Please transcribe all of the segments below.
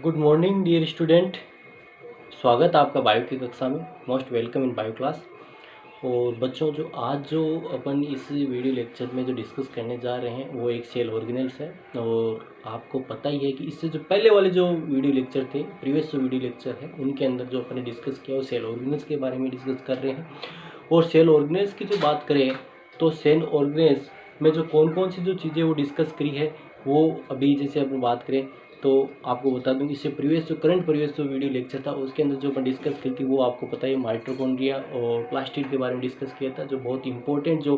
Good morning dear student. स्वागत है आपका बायो की कक्षा में। Most welcome in bio class. और बच्चों, जो आज जो अपन इस वीडियो लेक्चर में जो डिस्कस करने जा रहे हैं वो एक सेल ऑर्गेनेल्स है। और आपको पता ही है कि इससे जो पहले वाले जो वीडियो लेक्चर थे, प्रीवियस जो वीडियो लेक्चर है, उनके अंदर जो अपन ने डिस्कस किया वो सेल ऑर्गेनेल्स के बारे में डिस्कस कर रहे हैं। और सेल ऑर्गेनेल्स की जो बात करें तो सेल ऑर्गेनेल्स में जो कौन कौन सी जो चीज़ें वो डिस्कस करी है वो अभी जैसे अपन बात करें तो आपको बता दूं, इससे प्रीवियस जो वीडियो लेक्चर था उसके अंदर जो अपन डिस्कस की थी वो आपको पता है माइटोकॉन्ड्रिया और प्लास्टिड के बारे में डिस्कस किया था, जो बहुत इंपॉर्टेंट जो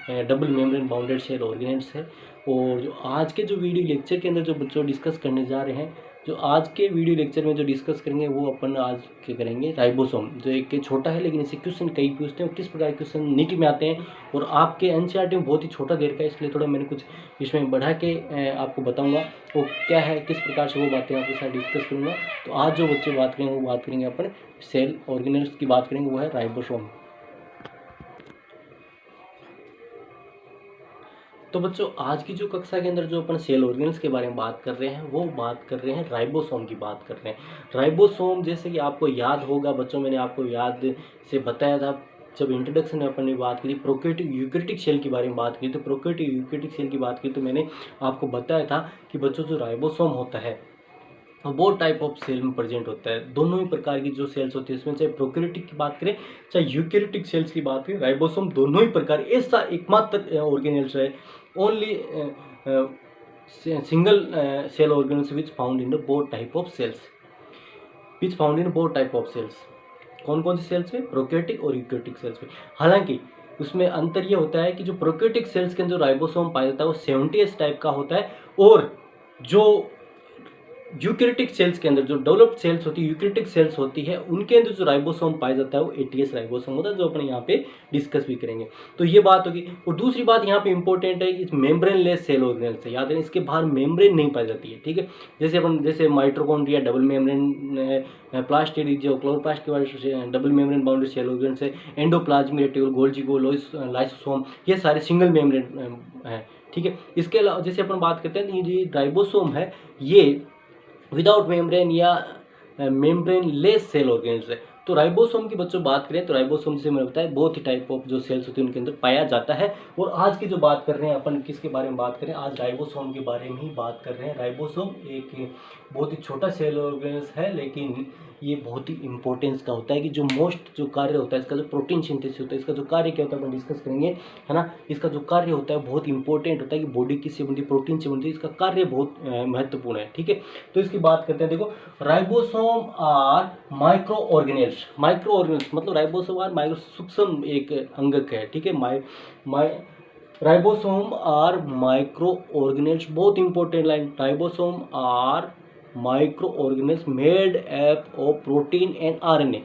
double membrane bounded cell organelles है। और जो आज के जो वीडियो लेक्चर के अंदर जो बच्चों डिस्कस करने जा रहे हैं, जो आज के वीडियो लेक्चर में जो डिस्कस करेंगे वो अपन आज क्या करेंगे, राइबोसोम, जो एक छोटा है लेकिन इससे क्वेश्चन कई पूछते हैं और किस प्रकार के क्वेश्चन निकल में आते हैं। और आपके एनसीईआरटी में बहुत ही छोटा घेर का है, इसलिए थोड़ा मैंने कुछ इसमें बढ़ा के आपको बताऊंगा वो क्या है, किस प्रकार से वो बातें आपके साथ डिस्कस करूंगा। तो आज जो बच्चे बात करेंगे वो बात करेंगे अपन सेल ऑर्गेनेल्स की बात करेंगे, वो है राइबोसोम। तो बच्चों, आज की जो कक्षा के अंदर जो अपन सेल ऑर्गेनेल्स के बारे में बात कर रहे हैं वो बात कर रहे हैं राइबोसोम की बात कर रहे हैं। राइबोसोम जैसे कि आपको याद होगा बच्चों, मैंने आपको याद से बताया था जब इंट्रोडक्शन में अपन ने बात की, प्रोकैरियोटिक यूकैरियोटिक सेल के बारे में बात की, तो प्रोकैरियोटिक यूकैरियोटिक सेल की बात की तो मैंने आपको बताया था कि बच्चों जो राइबोसोम होता है वो टाइप ऑफ सेल में प्रेजेंट होता है। दोनों ही प्रकार की जो सेल्स होती है इसमें, चाहे प्रोकैरियोटिक की बात करें चाहे यूकैरियोटिक सेल्स की बात करें, राइबोसोम दोनों ही प्रकार ऐसा एकमात्र ऑर्गेनेल्स है, only single cell organelles which found in the both type of cells, which found in both type of cells. कौन कौन सी सेल्स में? प्रोकैरियोटिक और यूकैरियोटिक सेल्स में। हालांकि उसमें अंतर ये होता है कि जो प्रोकैरियोटिक सेल्स के अंदर जो राइबोसोम पाया जाता है वो 70s टाइप का होता है, और जो यूकैरियोटिक सेल्स के अंदर जो डेवलप्ड सेल्स होती है, यूकैरियोटिक सेल्स होती है, उनके अंदर जो राइबोसोम पाया जाता है वो 80s राइबोसोम होता है, जो अपन यहाँ पे डिस्कस भी करेंगे। तो ये बात होगी। और दूसरी बात यहाँ पे इंपॉर्टेंट है, इस मेम्ब्रेनलेस सेल ऑर्गेनेल से याद है, इसके बाहर मेम्ब्रेन नहीं पाई जाती है। ठीक है, जैसे माइटोकॉन्ड्रिया डबल मेम्ब्रेन, प्लास्टिड जो क्लोरोप्लास्ट के double membrane bounded cell organelles है, एंडोप्लाज्मिक रेटिकुलम, गोल्गी लाइसोसोम, ये सारे सिंगल मेम्ब्रेन है। ठीक है, इसके अलावा जैसे अपन बात करते हैं ये राइबोसोम है, ये विदाउट मेम्ब्रेन या मेम्ब्रेन लेस सेल ऑर्गेनेल्स है। तो राइबोसोम की बच्चों बात करें तो राइबोसोम जैसे मैंने बताया बहुत ही टाइप ऑफ जो सेल्स होती है उनके अंदर पाया जाता है। और आज की जो बात कर रहे हैं अपन किसके बारे में बात करें, आज राइबोसोम के बारे में ही बात कर रहे हैं। राइबोसोम एक बहुत ही छोटा सेल ऑर्गेनेल्स है, लेकिन ये बहुत ही इंपॉर्टेंस का होता है कि जो मोस्ट जो कार्य होता है इसका, जो प्रोटीन सिंथेसिस होता है इसका जो कार्य क्या होता है अपन डिस्कस करेंगे, है ना। इसका जो कार्य होता है बहुत इंपॉर्टेंट होता है कि बॉडी किससे बनती है, प्रोटीन से बनती है, इसका कार्य बहुत महत्वपूर्ण है। ठीक है, तो इसकी बात करते हैं। देखो, ribosome are micro organelles. Micro organelles मतलब राइबोसोम आर माइक्रो, सूक्ष्म एक अंगक है। ठीक है, राइबोसोम आर माइक्रो ऑर्गेनेल्स, बहुत important line, ribosome are micro organelles made up of protein and RNA.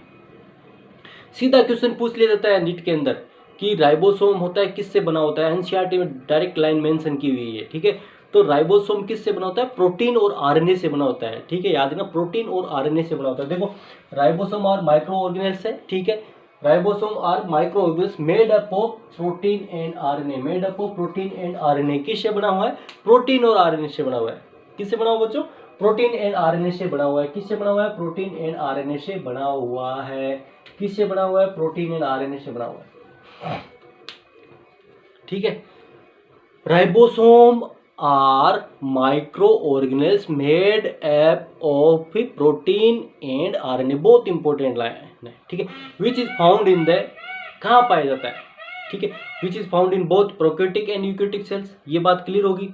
सीधा क्वेश्चन पूछ लिया जाता है नीट के अंदर कि राइबोसोम होता है किससे बना होता है, एनसीईआरटी में डायरेक्ट लाइन मेंशन की हुई है। ठीक है, तो राइबोसोम किससे बना होता है? प्रोटीन और आरएनए से बना होता है। ठीक है, याद रखना, प्रोटीन और आरएनए से बना होता है। देखो, राइबोसोम और माइक्रो ऑर्गेनेल्स है। ठीक है, ribosome are micro organelles made up of protein and RNA, made up of protein and RNA. किससे बना हुआ है? प्रोटीन और आरएनए से बना हुआ है। किससे बना हुआ बच्चों? प्रोटीन एंड आरएनए से बना हुआ है। किससे बना हुआ है? प्रोटीन एंड आरएनए से बना हुआ है। किससे बना हुआ है? प्रोटीन एंड आरएनए से बना हुआ है। ठीक है, ribosome are micro organelles made up of protein and RNA, बहुत इंपॉर्टेंट लाइन है। ठीक है, which is found in the, कहाँ पाया जाता है? ठीक है, which is found in both prokaryotic and eukaryotic cells, ये बात क्लियर होगी।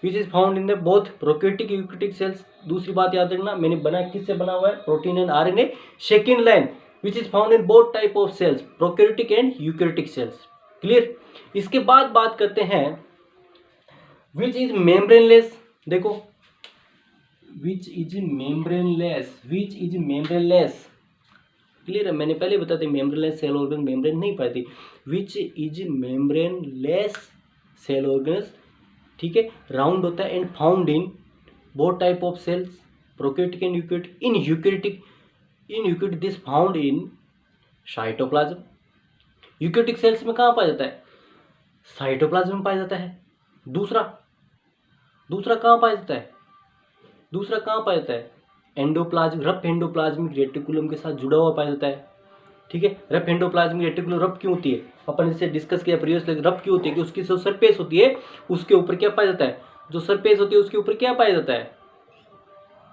Which is found in the both prokaryotic eukaryotic cells. दूसरी बात याद रखना, मैंने बना किससे बना हुआ है? Protein and RNA. Second line, which is found in both type of cells, prokaryotic and eukaryotic cells. Clear. इसके बाद बात करते हैं विच इज मेम्ब्रेनलेस। देखो, which is membraneless, which is membraneless. Clear है, मैंने पहले बता दी मेम्ब्रेनलेस सेल ऑर्गेन मेम्ब्रेन नहीं पाई थी। Which is membraneless cell organs. ठीक है, राउंड होता है and found in both type of cells, prokaryotic and eukaryotic. In eukaryotic this found in cytoplasm. Eukaryotic cells में कहाँ पाया जाता है? साइटोप्लाज्म में पाया जाता है। दूसरा कहाँ पाया जाता है? दूसरा कहाँ पाया जाता है? एंडोप्लाज्म रफ एंडोप्लाज्मिक रेटिकुलम के साथ जुड़ा हुआ पाया जाता है। ठीक है, रफ एंडोप्लाज्मिक रेटिकुलम रफ क्यों होती है, अपन इसे डिस्कस किया प्रीवियसली। रफ क्यों होती है कि उसकी जो सरफेस होती है उसके ऊपर क्या पाया जाता है, जो सरफेस होती है उसके ऊपर क्या पाया जाता है,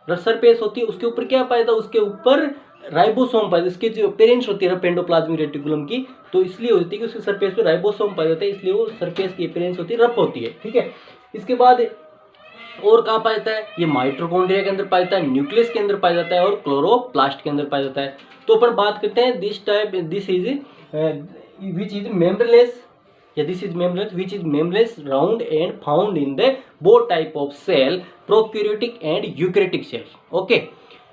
सरफेस होती है उसके ऊपर क्या पाया जाता है, उसके ऊपर राइबोसोम पाया जाता है। इसके जो अपीयरेंस होती है रफ एंडोप्लाज्मिक रेटिकुलम की, तो इसलिए होती है कि उसके सरफेस पे राइबोसोम पाया जाता है, इसलिए वो सरफेस की अपीयरेंस होती है रफ होती है। ठीक है, इसके बाद और कहाँ पाया जाता है, ये माइटोकॉन्ड्रिया के अंदर पाया जाता है, न्यूक्लियस के अंदर पाया जाता है और क्लोरोप्लास्ट के अंदर पाया जाता है। तो अपन बात करते हैं this is which is membraneless, या this is membraneless which is membraneless round and found in the both type of cell, prokaryotic and eukaryotic cell. Okay,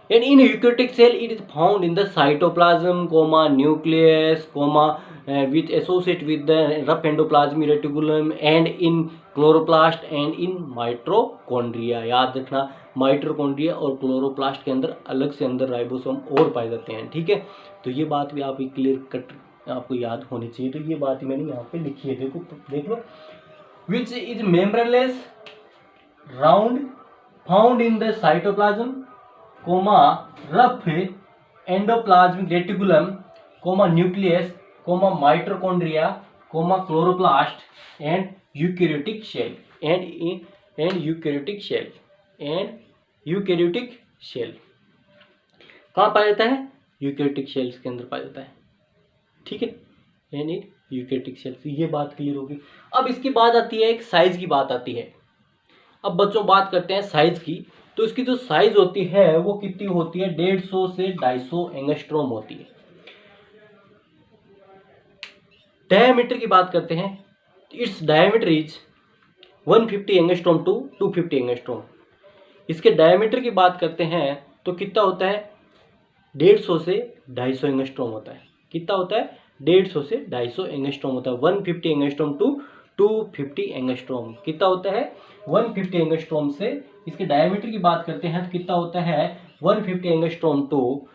and in eukaryotic cell it is found in the cytoplasm comma nucleus comma which associate with the rough endoplasmic reticulum and in chloroplast and in mitochondria। याद रखना mitochondria और chloroplast के अंदर अलग से अंदर ribosome और पाए जाते हैं। ठीक है, तो ये बात भी आप क्लियर कट आपको याद होनी चाहिए। तो ये बात मैंने यहाँ पे लिखी है, देखो देख लो। Which is membraneless round found in the cytoplasm comma rough endoplasmic reticulum comma nucleus comma mitochondria comma chloroplast and eukaryotic cell and eukaryotic cell eukaryotic cell कहाँ पाया जाता है, यूकैरियोटिक सेल्स के अंदर पाया जाता है। ठीक है, यानी यूकैरियोटिक सेल्स, ये बात क्लियर होगी। अब इसकी बात आती है, एक साइज की बात आती है। अब बच्चों बात करते हैं साइज की, तो इसकी जो साइज होती है वो कितनी होती है, 150 से 250 एंगस्ट्रॉम होती है। डायमीटर की बात करते हैं, its diameter is 150 angstrom to 250 angstrom. इसके डायमीटर की बात करते हैं तो कितना होता है, 150 से 250 एंगस्ट्रॉम होता है। कितना होता है, 150 से 250 एंगस्ट्रॉम होता है। 150 एंगस्ट्रॉम टू 250 एंगस्ट्रॉम कितना होता है, 150 एंगस्ट्रॉम से इसके डायमीटर की बात करते हैं तो कितना होता है, 150 एंगस्ट्रॉम टू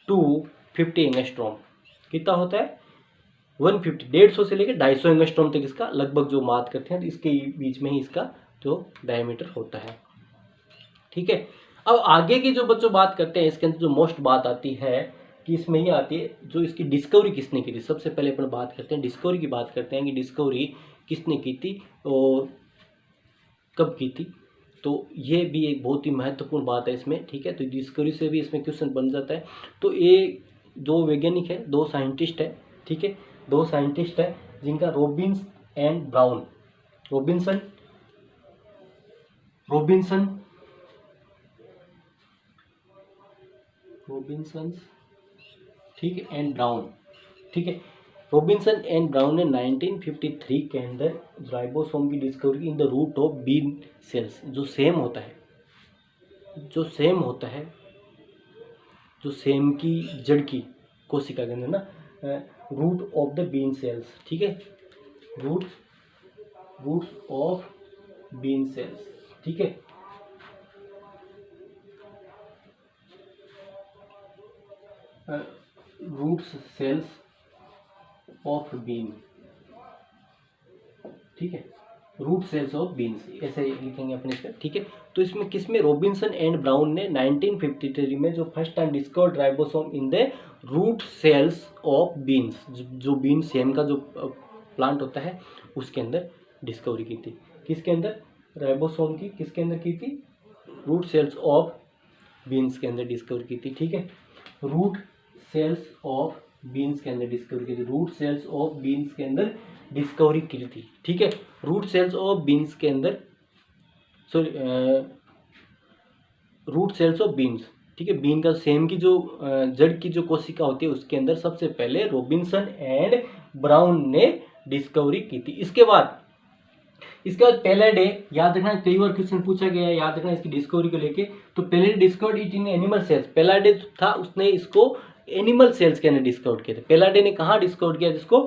250 एंगस्ट्रॉम। कितना होता है, 150 150 से लेकर 250 एंगस्ट्रॉम तक इसका लगभग जो बात करते हैं तो इसके बीच में ही इसका जो डायमीटर होता है। ठीक है, अब आगे की जो बच्चों बात करते हैं, इसके अंदर जो मोस्ट बात आती है कि इसमें ही आती है जो इसकी डिस्कवरी किसने की थी। सबसे पहले अपन बात करते हैं डिस्कवरी की, बात करते हैं कि डिस्कवरी किसने की थी और कब की थी। तो ये भी एक बहुत ही महत्वपूर्ण बात है इसमें। ठीक है, तो डिस्कवरी से भी इसमें क्वेश्चन बन जाता है। तो ये दो वैज्ञानिक है, दो साइंटिस्ट है। ठीक है, दो साइंटिस्ट है जिनका रॉबिन्स एंड ब्राउन, रॉबिन्सन ठीक है एंड ब्राउन। ठीक है, रॉबिन्सन एंड ब्राउन ने 1953 के अंदर राइबोसोम की discovery in the root of bean cells, जो सेम होता है जो सेम की जड़ की कोशिका के अंदर ना, root of the bean cells. ठीक है, रूट ऑफ बीन सेल्स। ठीक है, रूट सेल्स ऑफ बीन। ठीक है, रूट सेल्स ऑफ बीन्स ऐसे लिखेंगे अपने इसमें। ठीक है, तो इसमें किसमें, रॉबिन्सन एंड ब्राउन ने 1953 में जो first time discovered ribosome in the root cells of beans, जो बीन सेम का जो प्लांट होता है उसके अंदर डिस्कवरी की थी। किसके अंदर, राइबोसोम की किसके अंदर की थी, रूट सेल्स ऑफ बीन्स के अंदर डिस्कवर की थी। ठीक है, रूट सेल्स ऑफ बीन्स के अंदर डिस्कवरी की थी, रूट सेल्स ऑफ बीन्स के अंदर डिस्कवरी की थी। ठीक है, रूट सेल्स ऑफ बीन्स के अंदर, sorry root cells of beans. ठीक है, बीन का सेम की जो जड़ की जो कोशिका होती है उसके अंदर सबसे पहले रॉबिन्सन एंड ब्राउन ने डिस्कवरी की थी। इसके बाद पेलाडे, याद रखना कई बार क्वेश्चन पूछा गया है, याद रखना इसकी डिस्कवरी को लेके। तो Palade discovered it in animal cells, Palade था उसने इसको एनिमल सेल्स के अंदर डिस्कवर किया था। पेलाडे ने कहाँ डिस्कवर किया जिसको,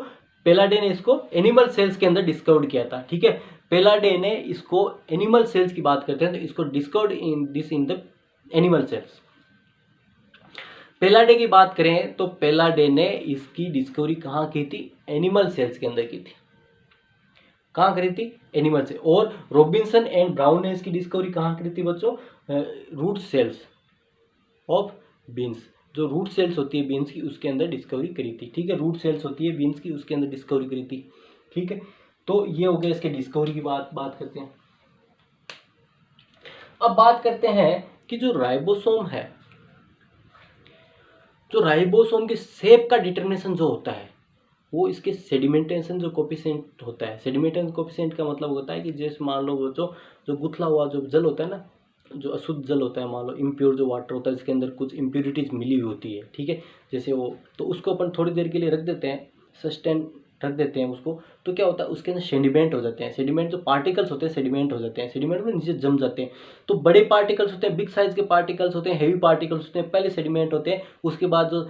पेलाडे ने इसको एनिमल सेल्स के अंदर डिस्कवर किया था। ठीक है, पेलाडे ने इसको एनिमल सेल्स की बात करते हैं तो इसको discovered in the animal cells. Palade की बात करें तो पेलाडे ने इसकी डिस्कवरी कहाँ की थी, एनिमल सेल्स के अंदर की थी। कहाँ करी थी, एनिमल से। और रॉबिन्सन एंड ब्राउन ने इसकी डिस्कवरी कहाँ करी थी बच्चों, रूट सेल्स। ऑफ बीन्स, जो रूट सेल्स होती है बीन्स की उसके अंदर डिस्कवरी करी थी। ठीक है, रूट सेल्स होती है बीन्स की उसके अंदर डिस्कवरी करी थी। ठीक है, तो ये हो गया इसके डिस्कवरी की बात करते हैं। अब बात करते हैं कि जो राइबोसोम है, जो राइबोसोम के शेप का डिटरमिनेशन जो होता है वो इसके सेडिमेंटेशन जो कोफिशिएंट होता है। सेडिमेंटेशन कोफिशिएंट का मतलब होता है कि जैसे मान लो वो जो गुथला हुआ जो जल होता है ना, जो अशुद्ध जल होता है, मान लो इम्प्योर जो वाटर होता है जिसके अंदर कुछ इम्प्योरिटीज मिली हुई होती है। ठीक है, जैसे वो, तो उसको अपन थोड़ी देर के लिए रख देते हैं, सस्टेन रख देते हैं उसको, तो क्या होता है उसके अंदर सेडिमेंट हो जाते हैं। सेडिमेंट जो पार्टिकल्स होते हैं सेडिमेंट हो जाते हैं, सेडिमेंट में नीचे जम जाते हैं। तो बड़े पार्टिकल्स होते हैं, बिग साइज के पार्टिकल्स होते हैं, हेवी पार्टिकल्स होते हैं, पहले सेडिमेंट होते हैं, उसके बाद जो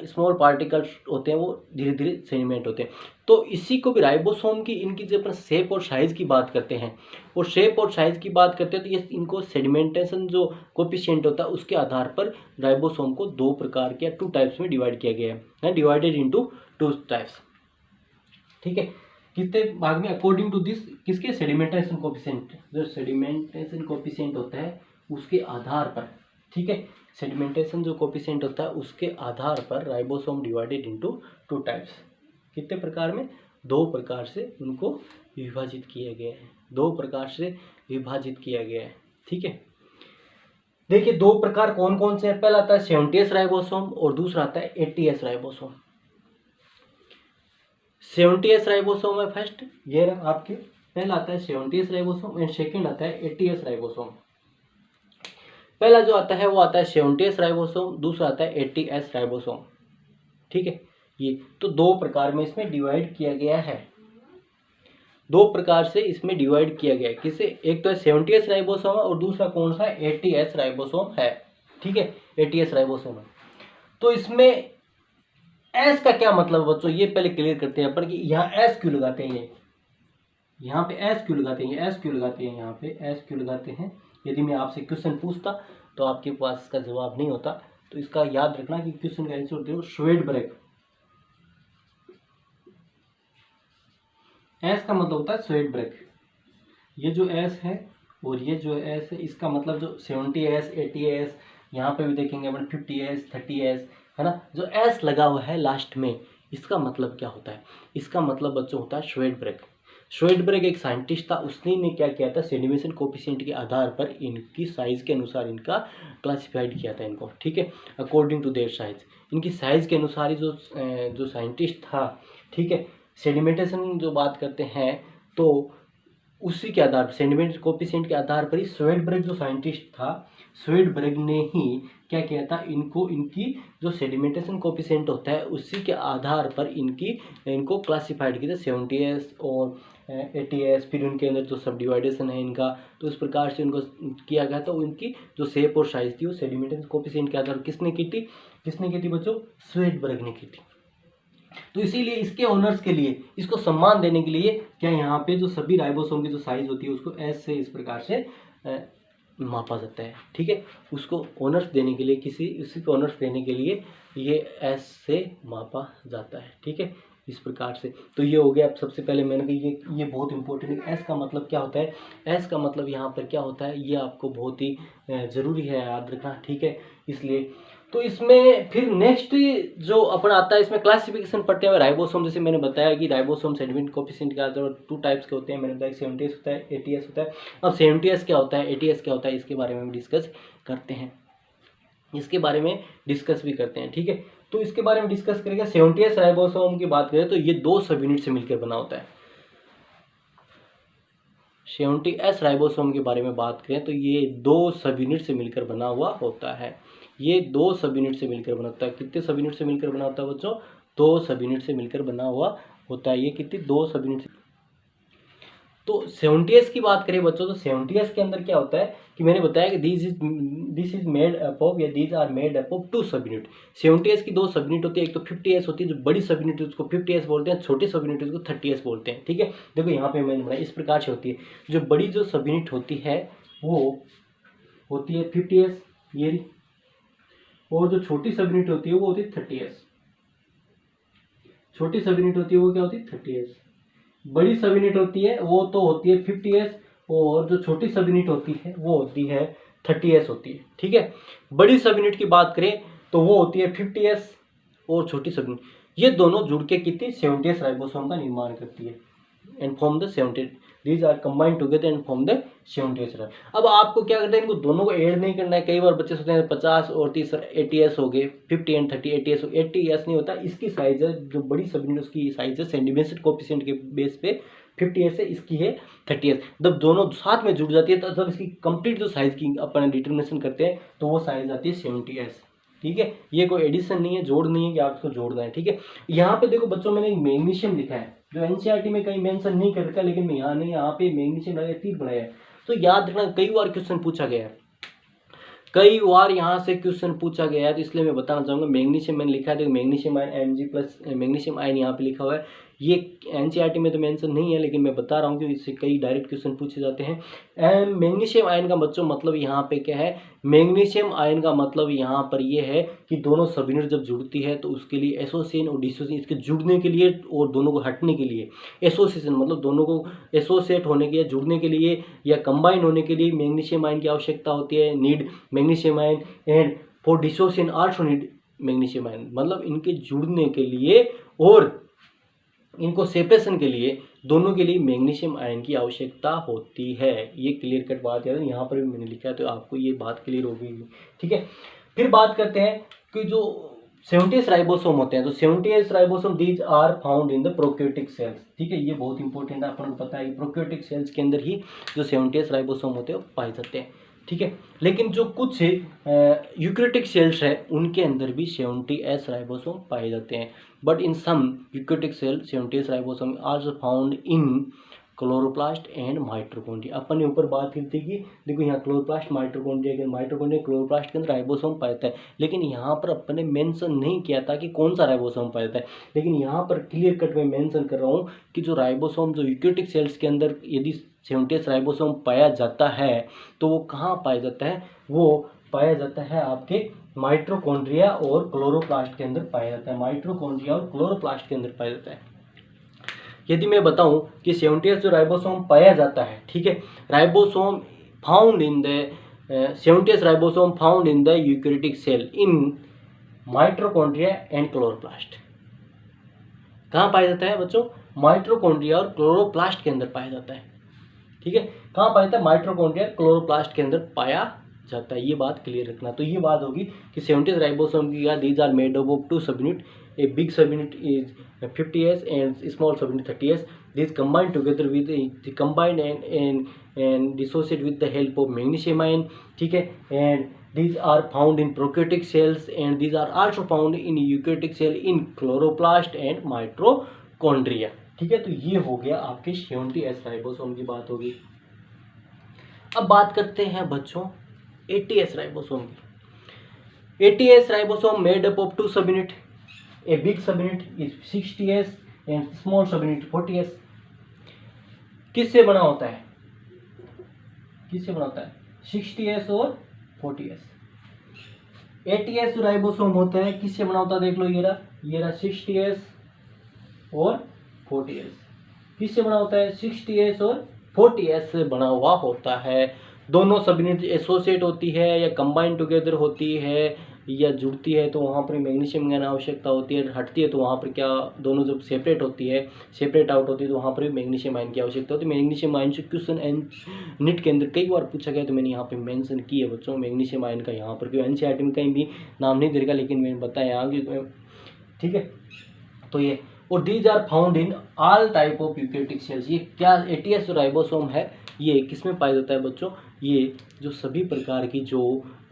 स्मॉल पार्टिकल्स होते हैं वो धीरे धीरे सेडिमेंट होते हैं। तो इसी को भी राइबोसोम की, इनकी जब अपन शेप और साइज की बात करते हैं और शेप और साइज की बात करते हैं तो ये इनको सेडिमेंटेशन जो कोफिशिएंट होता है उसके आधार पर राइबोसोम को दो प्रकार के 2 टाइप्स में डिवाइड किया गया है, डिवाइडेड इनटू 2 टाइप्स। ठीक है, कितने भाग में अकॉर्डिंग टू दिस, किसके सेडिमेंटेशन कोफिशिएंट, जो सेडिमेंटेशन कोफिशिएंट होता है उसके आधार पर। ठीक है, सेडिमेंटेशन जो कोफिशिएंट होता है उसके आधार पर राइबोसोम डिवाइडेड इनटू 2 टाइप्स। कितने प्रकार में? 2 प्रकार से उनको विभाजित किया गया है, 2 प्रकार से विभाजित किया गया है। ठीक है, देखिए 2 प्रकार कौन कौन से हैं। पहला आता है 70s राइबोसोम और दूसरा आता है 80s राइबोसोम। 70s राइबोसोम है फर्स्ट, ये रहा आपके, पहला आता है 70s राइबोसोम एंड सेकंड आता है 80s राइबोसोम। पहला जो आता है वो आता है 70s राइबोसोम, दूसरा आता है 80s राइबोसोम। ठीक है, ये तो 2 प्रकार में इसमें डिवाइड किया गया है, 2 प्रकार से इसमें डिवाइड किया गया है। किसे? एक तो है 70s राइबोसोम और दूसरा कौन सा? 80s राइबोसोम है। ठीक है, 80s राइबोसोम है। तो इसमें एस का क्या मतलब है बच्चों, ये पहले क्लियर करते हैं अपन कि यहाँ एस क्यों लगाते हैं, ये यहाँ पे एस क्यों लगाते हैं, एस क्यों लगाते हैं, यहाँ पे एस क्यों लगाते हैं। यदि मैं आपसे क्वेश्चन पूछता तो आपके पास इसका जवाब नहीं होता, तो इसका याद रखना कि क्वेश्चन का आंसर होते हो श्वेडबर्ग। एस का मतलब होता है श्वेडबर्ग। ये जो एस है और ये जो एस है इसका मतलब जो 70s 80s, यहाँ पे भी देखेंगे अपन 50s 30s, है ना, जो एस लगा हुआ है लास्ट में, इसका मतलब क्या होता है? इसका मतलब बच्चों होता है श्वेडबर्ग। श्वेडबर्ग एक साइंटिस्ट था, उसने ने क्या किया था, सेडिमेशन कोफिशिएंट के आधार पर इनकी साइज के अनुसार इनका क्लासिफाइड किया था इनको। ठीक है, अकॉर्डिंग टू देयर साइज, इनकी साइज के अनुसार ही जो साइंटिस्ट था, ठीक है, सेडिमेंटेशन जो बात करते हैं तो उसी के आधार पर, सेडिमेंट कोफिशिएंट के आधार पर ही श्वेडबर्ग जो साइंटिस्ट था, श्वेडबर्ग ने ही क्या किया था, इनकी जो सेडिमेंटेशन कोफिशिएंट होता है उसी के आधार पर इनको क्लासिफाइड किया था 70s और 80s। फिर उनके अंदर जो सब डिवाइडेशन है इनका, तो इस प्रकार से उनको किया गया था। उनकी जो शेप और साइज थी वो सेडिमेंटेशन कोफिशिएंट के आधार पर किसने की थी बच्चों? श्वेडबर्ग ने की थी। तो इसीलिए इसके ओनर्स के लिए, इसको सम्मान देने के लिए क्या यहाँ पे जो सभी राइबोसोम की जो साइज होती है उसको एस से इस प्रकार से मापा जाता है। ठीक है, उसको ओनर्स देने के लिए, उसी को ओनर्स देने के लिए ये एस से मापा जाता है। ठीक है, इस प्रकार से। तो ये हो गया। अब सबसे पहले मैंने कहा ये बहुत इंपॉर्टेंट है। एस का मतलब क्या होता है? एस का मतलब यहाँ पर क्या होता है ये आपको बहुत ही ज़रूरी है याद रखना। ठीक है, इसलिए तो इसमें फिर नेक्स्ट जो अपना आता है, इसमें क्लासिफिकेशन पढ़ते हुए राइबोसोम, जैसे मैंने बताया कि राइबोसोम सेडिमेंट कोफिशिएंट का जो 2 टाइप्स के होते हैं, मैंने बताया 70s होता है 80s होता है। अब 70s क्या होता है 80s क्या होता है इसके बारे में भी डिस्कस करते हैं, इसके बारे में डिस्कस भी करते हैं। ठीक है, तो इसके बारे में डिस्कस करेंगे। 70s राइबोसोम की बात करें तो ये 2 सब यूनिट से मिलकर बना होता है। 70s राइबोसोम के बारे में बात करें तो ये 2 सब यूनिट से मिलकर बना हुआ होता है। ये 2 सब यूनिट से मिलकर बना होता है। कितने सब यूनिट से मिलकर बना होता है बच्चों? 2 सब यूनिट से मिलकर बना हुआ होता है। ये कितनी? 2 सब यूनिट से। तो 70s की बात करें बच्चों तो 70s के अंदर क्या होता है कि मैंने बताया कि this is made up of, या these are made up of 2 सब यूनिट। 70s की 2 सब यूनिट होती है। एक तो 50s होती है, जो बड़ी सब यूनिट है उसको 50s बोलते हैं, छोटे सब यूनिट उसको 30s बोलते हैं। ठीक है, देखो यहाँ पे मैंने बनाया इस प्रकार से होती है। जो बड़ी जो सब यूनिट होती है वो होती है 50s ये, और जो छोटी सब यूनिट होती है वो होती है 30s। छोटी सब यूनिट होती है वो क्या होती है? 30s। बड़ी सब यूनिट होती है वो तो होती है 50s, और जो छोटी सब यूनिट होती है वो होती है 30s होती है। ठीक है, बड़ी सब यूनिट की बात करें तो वो होती है 50s, और छोटी सब यूनिट, ये दोनों जुड़ के कितनी 70s राइबोसोम का निर्माण करती है and form the 70, these are combined together and form the 70s। अब आपको क्या करना है, इनको दोनों को ऐड नहीं करना है। कई बार बच्चे सोचते हैं 50 और 30 80s हो गए, 50 एंड 30 80s, 80s नहीं होता। इसकी साइज है जो बड़ी सब यूनिट उसकी साइज है सेंटीमीटर कोफिशिएंट के बेस पे 50s है, इसकी है 30s। जब दोनों साथ में जुड़ जाती है तो जब इसकी कंप्लीट जो साइज की अपन डिटर्मिनेशन करते हैं तो वो साइज आती है 70s। ठीक है, ये कोई एडिशन नहीं है, जोड़ नहीं है कि आप इसको जोड़ना है। ठीक है, यहाँ पे देखो बच्चों मैंने मैग्नीशियम लिखा है जो एनसीईआरटी में कहीं मेंशन नहीं कर रखा, लेकिन मैं यहाँ पे मैग्नीशियम लगाया, तीर बनाया है। तो याद रखना, कई बार क्वेश्चन पूछा गया है, कई बार यहाँ से क्वेश्चन पूछा गया है, तो इसलिए मैं बताना चाहूँगा। मैग्नीशियम मैंने लिखा है, देखो magnesium ion Mg plus magnesium ion यहाँ पे लिखा हुआ है। ये एनसीईआरटी में तो मेंशन नहीं है, लेकिन मैं बता रहा हूँ कि इससे कई डायरेक्ट क्वेश्चन पूछे जाते हैं। मैग्नीशियम आयन का बच्चों मतलब यहाँ पे क्या है, मैग्नीशियम आयन का मतलब यहाँ पर ये है कि दोनों सब यूनिट जब जुड़ती है तो उसके लिए एसोसिएशन और डिसोसिएशन, इसके जुड़ने के लिए और दोनों को हटने के लिए, एसोसिएशन मतलब दोनों को एसोसिएट होने के लिए, जुड़ने के लिए या कंबाइन होने के लिए मैग्नीशियम आयन की आवश्यकता होती है, need magnesium ion, and for dissociation also need magnesium ion. मतलब इनके जुड़ने के लिए और इनको सेपरेशन के लिए, दोनों के लिए मैग्नीशियम आयन की आवश्यकता होती है। ये क्लियर कट बात याद है, यहाँ पर भी मैंने लिखा है तो आपको ये बात क्लियर होगी। ठीक है, फिर बात करते हैं कि जो 70s राइबोसोम होते हैं, तो 70s ribosome these are found in the prokaryotic cells. ठीक है, ये बहुत इंपॉर्टेंट है, अपन को पता है प्रोकैरियोटिक सेल्स के अंदर ही जो 70s राइबोसोम होते हैं वो पाए जाते हैं। ठीक है, लेकिन जो कुछ यूकैरियोटिक सेल्स है उनके अंदर भी 70s राइबोसोम पाए जाते हैं, but in some eukaryotic cell 70s ribosome also found in chloroplast and mitochondria. अपन ने ऊपर बात की थी कि देखो यहाँ क्लोरोप्लास्ट माइटोकॉन्ड्रिया क्लोरोप्लास्ट के अंदर राइबोसोम पाया जाता है, लेकिन यहाँ पर अपन ने मेंशन नहीं किया था कि कौन सा राइबोसोम पाया जाता है। लेकिन यहाँ पर क्लियर कट में मेंशन कर रहा हूँ कि जो राइबोसोम जो यूकैरियोटिक सेल्स के अंदर यदि 70s राइबोसोम पाया जाता है तो वो कहाँ पाया जाता है, वो पाया जाता है आपके माइटोकॉन्ड्रिया और क्लोरोप्लास्ट के अंदर पाया जाता है। माइटोकॉन्ड्रिया और क्लोरोप्लास्ट के अंदर पाया जाता है। यदि मैं बताऊं कि 70s जो राइबोसोम पाया जाता है, ठीक है, ribosome found in the 70s ribosome found in the eukaryotic cell in mitochondria and chloroplast. कहाँ पाया जाता है बच्चों, माइटोकॉन्ड्रिया और क्लोरोप्लास्ट के अंदर पाया जाता है। ठीक है, कहाँ पाया जाता है, माइटोकॉन्ड्रिया क्लोरोप्लास्ट के अंदर पाया जाता है। ये बात क्लियर रखना। तो ये बात होगी कि 70s राइबोसोम की these are made up of 2 subunit, a big subunit is 50s and small subunit 30s। These combine together with the combine and dissociate with the help of magnesium ion. ठीक है, and these are found in prokaryotic cells and these are also found in eukaryotic cell in chloroplast and mitochondria। ठीक है, तो ये हो गया आपके 70s ribosome की बात होगी। अब बात करते हैं बच्चों 80s राइबोसोम की। 80s ribosome made up of 2 subunit, a big subunit is 60s and small subunit 40s। किससे बना होता है, किससे बना होता है, 60s और 40s। 80s जो राइबोसोम होता है किससे बना होता है, देख लो ये रहा 60s और 40s। किससे बना होता है, 60s और 40s से बना हुआ होता है। दोनों सब यूनिट एसोसिएट होती है या कंबाइन टुगेदर होती है या जुड़ती है तो वहाँ पर मैग्नीशियम की आवश्यकता होती है, हटती है तो वहाँ पर क्या, दोनों जब सेपरेट होती है, सेपरेट आउट होती है तो वहाँ पर भी मैग्नीशियम आयन की आवश्यकता होती है। मैग्नीशियम आयन से क्वेश्चन नीट के अंदर कई बार पूछा गया तो मैंने यहाँ पे मेंशन की है बच्चों मैग्नीशियम आयन का। यहाँ पर क्यों एनसीईआरटी में कहीं भी नाम नहीं देगा, लेकिन मैंने बताया आगे। ठीक है, तो ये और these are found in all type of eukaryotic cells. ये क्या 80s राइबोसोम है, ये किसमें पाया जाता है बच्चों, ये जो सभी प्रकार की जो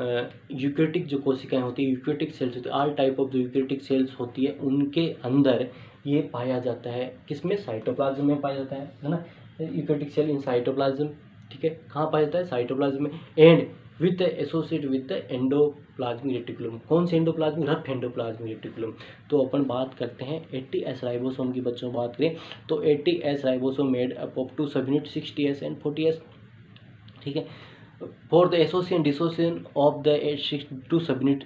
यूकैरियोटिक जो कोशिकाएं होती है, यूकैरियोटिक सेल्स होती है, ऑल टाइप ऑफ जो यूकैरियोटिक सेल्स होती है उनके अंदर ये पाया जाता है। किसमें, साइटोप्लाज्म में पाया जाता है ना, यूकैरियोटिक सेल इन साइटोप्लाज्म। ठीक है, कहाँ पाया जाता है, साइटोप्लाज्म में, and with associate with endoplasmic reticulum. कौन से एंडोप्लाज्मिक, रफ एंडोप्लाज्मिक रेटिकुलम। तो अपन बात करते हैं 80s राइबोसोम की बच्चों बात करें तो 80s ribosome made up of 2 subunit 60s and 40s। ठीक है, for the association dissociation of the 2 subunit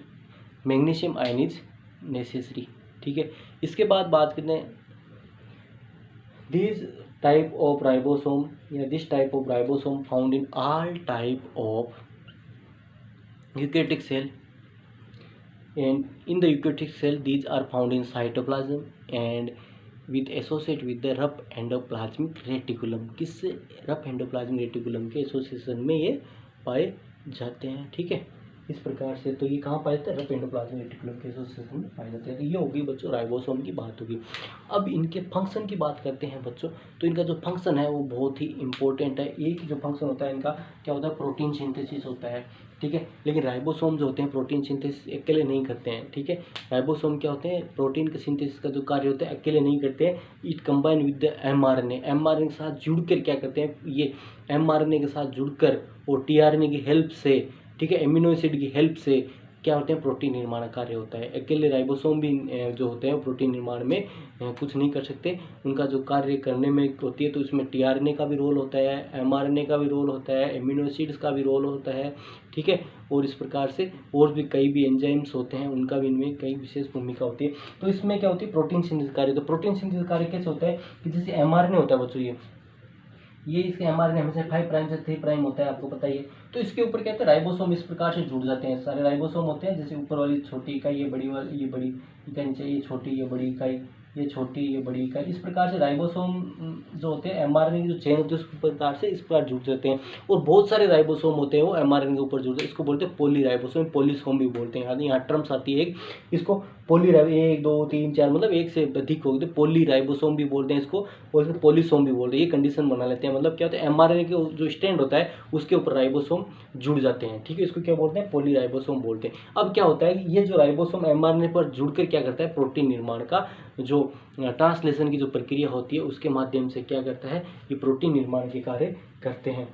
magnesium ion is necessary. ठीक है, इसके बाद बात करते हैं दिस टाइप ऑफ राइबोसोम या this type of ribosome found in all type of eukaryotic cell, and in the eukaryotic cell these are found in cytoplasm and with associate with the rough endoplasmic reticulum। किससे? Rough endoplasmic reticulum के association में ये पाए जाते हैं। ठीक है, इस प्रकार से तो ये कहाँ पाए जाते हैं? रफ एंडोप्लाज्मिक रेटिकुलम के एसोसिएशन में पाए जाते हैं। तो ये होगी बच्चों राइबोसोम की बात होगी। अब इनके फंक्शन की बात करते हैं बच्चों। तो इनका जो फंक्शन है वो बहुत ही इंपॉर्टेंट है। एक जो फंक्शन होता है इनका क्या होता है? प्रोटीन सिंथेसिस होता है। ठीक है, लेकिन राइबोसोम जो होते हैं प्रोटीन सिंथेसिस अकेले नहीं करते हैं। ठीक है, राइबोसोम क्या होते हैं? प्रोटीन के सिंथेसिस का जो कार्य होता है अकेले नहीं करते हैं। It combine with the mRNA. MRNA के साथ जुड़कर क्या करते हैं? ये एमआरएनए के साथ जुड़कर और टीआरएनए की हेल्प से, ठीक है, एमिनो एसिड की हेल्प से क्या होते हैं? प्रोटीन निर्माण कार्य होता है। अकेले राइबोसोम भी जो होते हैं प्रोटीन निर्माण में कुछ नहीं कर सकते। उनका जो कार्य करने में होती है तो इसमें टीआरएनए का भी रोल होता है, एमआरएनए का भी रोल होता है, एमिनो एसिड्स का भी रोल होता है। ठीक है, और इस प्रकार से और भी कई भी एंजाइम्स होते हैं उनका भी इनमें कई विशेष भूमिका होती है। तो इसमें क्या होती है? प्रोटीन सिंथेसिस कार्य। तो प्रोटीन सिंथेसिस कार्य कैसे होता है कि जैसे एमआरएनए होता है बच्चों, ये इसके एमआरएनए हमेशा 5 प्राइम से 3 प्राइम होता है, आपको पता ही है। तो इसके ऊपर क्या होता है? राइबोसोम इस प्रकार से जुड़ जाते हैं। सारे राइबोसोम होते हैं, जैसे ऊपर वाली छोटी इकाई, ये बड़ी वाली, ये बड़ी इकाई, नीचे ये छोटी, ये बड़ी इकाई, ये छोटी, ये बड़ी इकाई। इस प्रकार से राइबोसोम जो होते हैं एमआरएनए की जो चेन होती है उस प्रकार से इस प्रकार जुड़ जाते हैं। और बहुत सारे राइबोसोम होते हैं वो एमआरएनए के ऊपर जुड़ते हैं। इसको बोलते हैं पोली राइबोसोम, पोलीसोम भी बोलते हैं। यहाँ टर्म्स आती है एक, इसको पोली 1 2 3 4 मतलब एक से अधिक हो गए तो पोली राइबोसोम भी बोलते हैं इसको, और इसको पोलीसोम भी बोलते हैं। ये कंडीशन बना लेते हैं। मतलब क्या होता है? एमआरएनए के जो स्टैंड होता है उसके ऊपर राइबोसोम जुड़ जाते हैं। ठीक है, इसको क्या बोलते हैं? पोली राइबोसोम बोलते हैं। अब क्या होता है कि ये जो राइबोसोम एमआरएनए पर जुड़कर क्या करता है? प्रोटीन निर्माण का जो ट्रांसलेशन की जो प्रक्रिया होती है उसके माध्यम से क्या करता है? ये प्रोटीन निर्माण के कार्य करते हैं।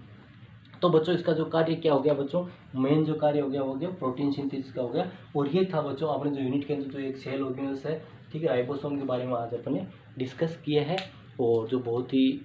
तो बच्चों इसका जो कार्य क्या हो गया बच्चों? मेन जो कार्य हो गया प्रोटीन सिंथेसिस का हो गया। और ये था बच्चों आपने जो यूनिट के अंदर जो एक सेल ऑर्गेनेल्स है, ठीक है, राइबोसोम के बारे में आज अपने डिस्कस किया है। और जो बहुत ही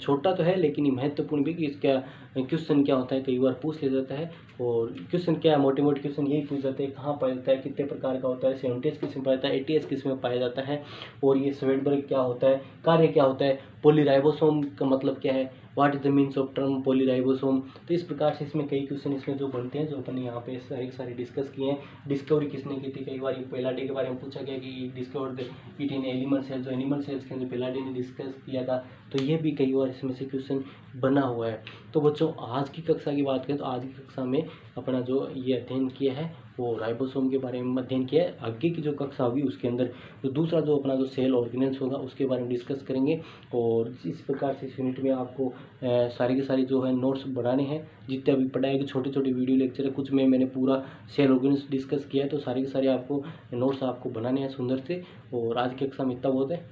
छोटा तो है लेकिन ये महत्वपूर्ण भी कि इसका क्वेश्चन क्या होता है कई बार पूछ लिया जाता है। और क्वेश्चन क्या है? मोटे मोटे क्वेश्चन यही पूछ जाते हैं कहाँ पाया जाता है, कितने प्रकार का होता है, 70s किस में पाया जाता है, 80s किस में पाया जाता है, और ये स्वेडबर्ग क्या होता है, कार्य क्या होता है, पॉलीराइबोसोम का मतलब क्या है, what is the means of term polyribosome. तो इस प्रकार से इसमें कई क्वेश्चन इसमें जो बनते हैं जो अपन यहाँ पे सारे डिस्कस किए हैं। डिस्कवरी किसने की थी? कई बार पेलाडे के बारे में पूछा गया कि discovered it in animal sales, जो एनिमल सेल्स के अंदर पेलाडे ने डिस्कस किया था। तो ये भी कई बार इसमें से क्वेश्चन बना हुआ है। तो बच्चों आज की कक्षा की बात करें तो आज की कक्षा में अपना जो ये अध्ययन किया है वो राइबोसोम के बारे में अध्ययन किया है। आगे की जो कक्षा होगी उसके अंदर तो दूसरा जो अपना जो सेल ऑर्गेनेल्स होगा उसके बारे में डिस्कस करेंगे। और इस प्रकार से इस यूनिट में आपको सारी के सारी जो है नोट्स बनाने हैं। जितने अभी पढ़ाए गए छोटे छोटे वीडियो लेक्चर है, कुछ में मैंने पूरा सेल ऑर्गेनेल्स डिस्कस किया है, तो सारे के सारे आपको नोट्स आपको बनाने हैं सुंदर से। और आज की कक्षा में इतना बहुत है।